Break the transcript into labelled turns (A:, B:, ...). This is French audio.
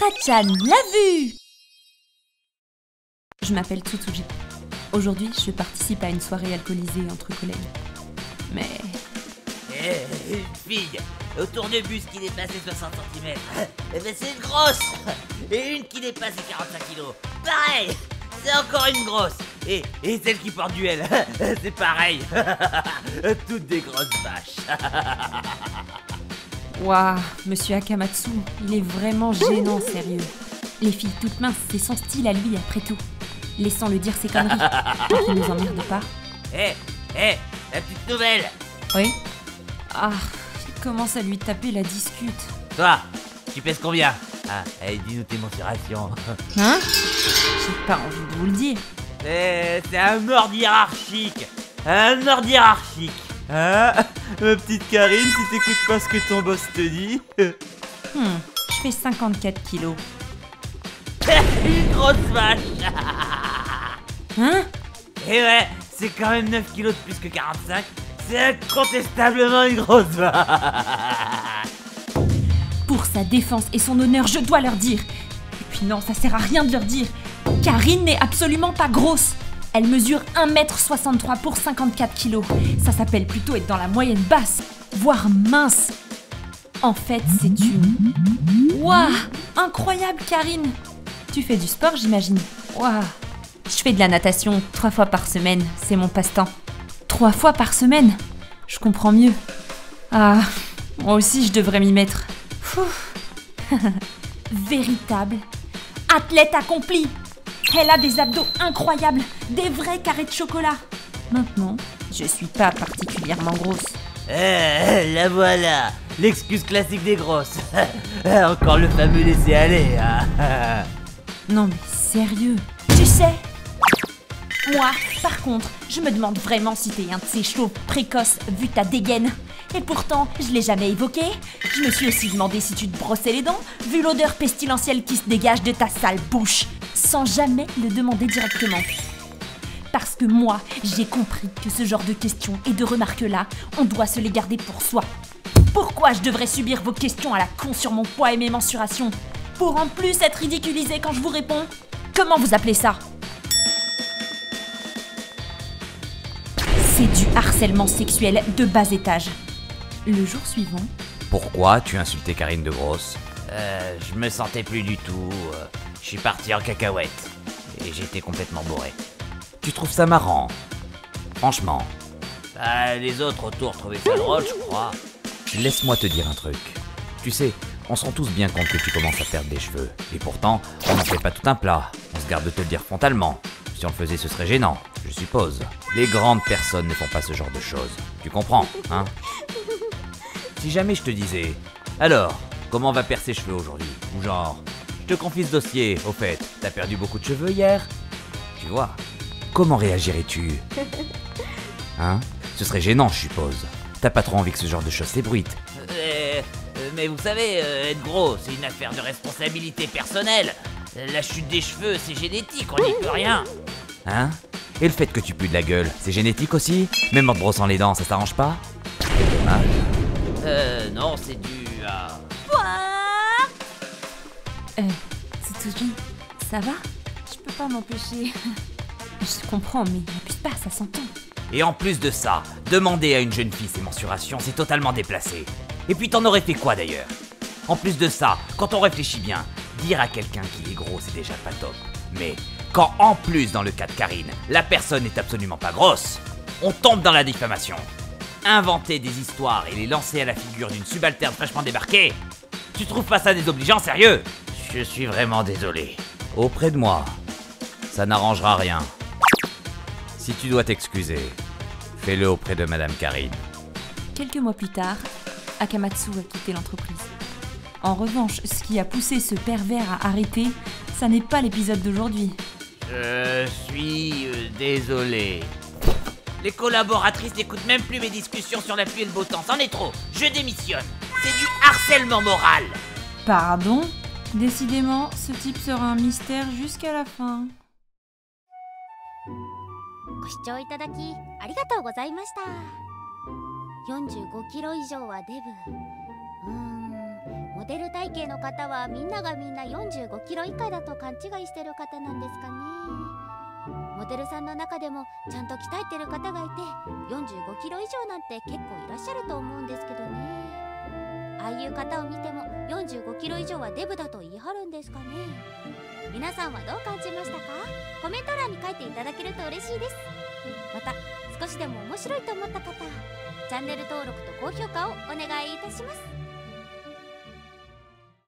A: Satra-chan l'a vu! Je m'appelle Tsutsuji. Aujourd'hui, je participe à une soirée alcoolisée entre collègues. Mais...
B: Une fille au tournebus qui dépassait 60 cm, eh ben c'est une grosse. Et une qui dépasse les 45 kilos, pareil, c'est encore une grosse. Et celle qui porte du L, c'est pareil. Toutes des grosses vaches.
A: Waouh, monsieur Akamatsu, il est vraiment gênant, sérieux. Les filles toutes minces, c'est son style à lui, après tout. Laissons-le dire ses conneries, tant qu'il nous emmerde pas.
B: La petite nouvelle.
A: Oui? Ah, il commence à lui taper la discute.
B: Toi, tu pèses combien? Ah, allez, dis-nous tes mensurations.
A: Hein? J'ai pas envie de vous le dire.
B: C'est un ordre hiérarchique. Un ordre hiérarchique. Hein? Ma petite Karine, si t'écoutes pas ce que ton boss te dit.
A: Je fais 54 kilos.
B: Une grosse vache.
A: Hein?
B: Et ouais, c'est quand même 9 kilos de plus que 45. C'est incontestablement une grosse vache.
A: Pour sa défense et son honneur, je dois leur dire. Et puis non, ça sert à rien de leur dire. Karine n'est absolument pas grosse. Elle mesure 1m63 pour 54 kilos. Ça s'appelle plutôt être dans la moyenne basse, voire mince. En fait, c'est une... Waouh! Incroyable, Karine! Tu fais du sport, j'imagine? Waouh! Je fais de la natation 3 fois par semaine, c'est mon passe-temps. 3 fois par semaine? Je comprends mieux. Ah, moi aussi je devrais m'y mettre. Véritable athlète accompli. Elle a des abdos incroyables, des vrais carrés de chocolat. Maintenant, je suis pas particulièrement grosse.
B: La voilà, l'excuse classique des grosses. Encore le fameux laisser aller. Hein.
A: Non mais sérieux. Tu sais, moi, par contre, je me demande vraiment si t'es un de ces chauves précoces vu ta dégaine. Et pourtant, je l'ai jamais évoqué. Je me suis aussi demandé si tu te brossais les dents, vu l'odeur pestilentielle qui se dégage de ta sale bouche, sans jamais le demander directement. Parce que moi, j'ai compris que ce genre de questions et de remarques-là, on doit se les garder pour soi. Pourquoi je devrais subir vos questions à la con sur mon poids et mes mensurations? Pour en plus être ridiculisé quand je vous réponds? Comment vous appelez ça? C'est du harcèlement sexuel de bas étage. Le jour suivant...
C: Pourquoi tu insultais Karine de grosse?
B: Je me sentais plus du tout. Je suis parti en cacahuète. Et j'étais complètement bourré.
C: Tu trouves ça marrant? Franchement.
B: Les autres autour trouvaient ça drôle, je crois.
C: Laisse-moi te dire un truc. Tu sais, on se rend tous bien compte que tu commences à perdre des cheveux. Et pourtant, on n'en fait pas tout un plat. On se garde de te le dire frontalement. Si on le faisait, ce serait gênant, je suppose. Les grandes personnes ne font pas ce genre de choses. Tu comprends, hein? Si jamais je te disais, alors, comment va perdre ses cheveux aujourd'hui? Ou genre, je te confie ce dossier, au fait, t'as perdu beaucoup de cheveux hier? Tu vois, comment réagirais-tu? Hein? Ce serait gênant, je suppose. T'as pas trop envie que ce genre de choses s'ébruite.
B: Mais vous savez, être gros, c'est une affaire de responsabilité personnelle. La chute des cheveux, c'est génétique, on n'y peut rien.
C: Hein? Et le fait que tu pues de la gueule, c'est génétique aussi? Même en te brossant les dents, ça t'arrange pas? C'est dommage.
B: Non, c'est dû à...
A: Tsutsuji, ça va? Je peux pas m'empêcher. Je comprends, mais n'abuse pas, ça s'entend.
B: Et en plus de ça, demander à une jeune fille ses mensurations, c'est totalement déplacé. Et puis t'en aurais fait quoi d'ailleurs? En plus de ça, quand on réfléchit bien, dire à quelqu'un qui est gros, c'est déjà pas top. Mais quand en plus, dans le cas de Karine, la personne n'est absolument pas grosse, on tombe dans la diffamation. Inventer des histoires et les lancer à la figure d'une subalterne fraîchement débarquée, tu trouves pas ça désobligeant, sérieux? Je suis vraiment désolé.
C: Auprès de moi, ça n'arrangera rien. Si tu dois t'excuser, fais-le auprès de Madame Karine.
A: Quelques mois plus tard, Akamatsu a quitté l'entreprise. En revanche, ce qui a poussé ce pervers à arrêter, ça n'est pas l'épisode d'aujourd'hui.
B: Je suis désolé. Les collaboratrices n'écoutent même plus mes discussions sur la pluie et le beau temps, c'en est trop. Je démissionne. C'est du harcèlement moral.
A: Pardon? Décidément, ce type sera un mystère jusqu'à la fin.
D: ご視聴いただきありがとうございました。45キロ以上はデブ。もモデル体型の方はみんながみんな45キロ以下だと勘違いしてる方なんですかね。モデルさんの中でもちゃんと鍛えてる方がいて45キロ以上なんて結構いらっしゃると思うんですけどね。ああいう方を見ても45キロ以上はデブだと言い張るんですかね。皆さんはどう感じましたか？コメント欄に書いていただけると嬉しいです。また少しでも面白いと思った方、チャンネル登録と高評価をお願いいたします。